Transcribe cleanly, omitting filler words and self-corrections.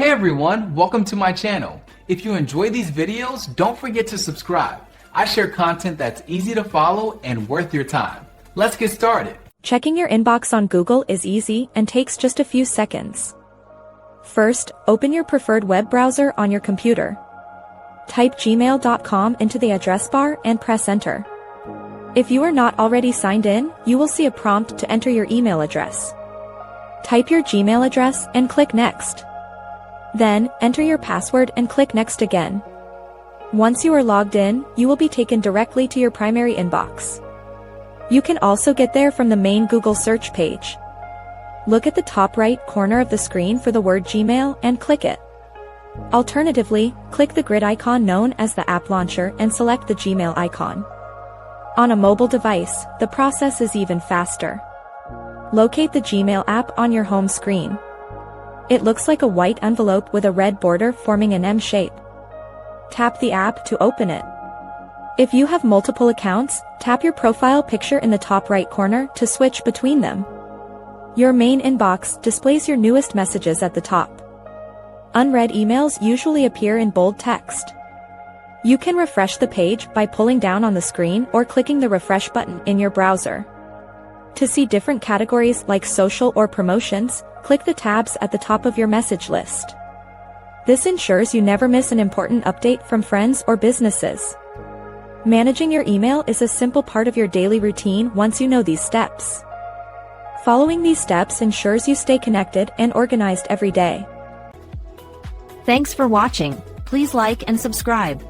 Hey everyone, welcome to my channel. If you enjoy these videos, don't forget to subscribe. I share content that's easy to follow and worth your time. Let's get started. Checking your inbox on Google is easy and takes just a few seconds. First, open your preferred web browser on your computer. Type gmail.com into the address bar and press enter. If you are not already signed in, you will see a prompt to enter your email address. Type your Gmail address and click next. Then, enter your password and click next again. Once you are logged in, you will be taken directly to your primary inbox. You can also get there from the main Google search page. Look at the top right corner of the screen for the word Gmail and click it. Alternatively, click the grid icon known as the app launcher and select the Gmail icon. On a mobile device, the process is even faster. Locate the Gmail app on your home screen. It looks like a white envelope with a red border forming an M shape. Tap the app to open it. If you have multiple accounts, tap your profile picture in the top right corner to switch between them. Your main inbox displays your newest messages at the top. Unread emails usually appear in bold text. You can refresh the page by pulling down on the screen or clicking the refresh button in your browser. To see different categories like social or promotions, click the tabs at the top of your message list. This ensures you never miss an important update from friends or businesses. Managing your email is a simple part of your daily routine once you know these steps. Following these steps ensures you stay connected and organized every day. Thanks for watching. Please like and subscribe.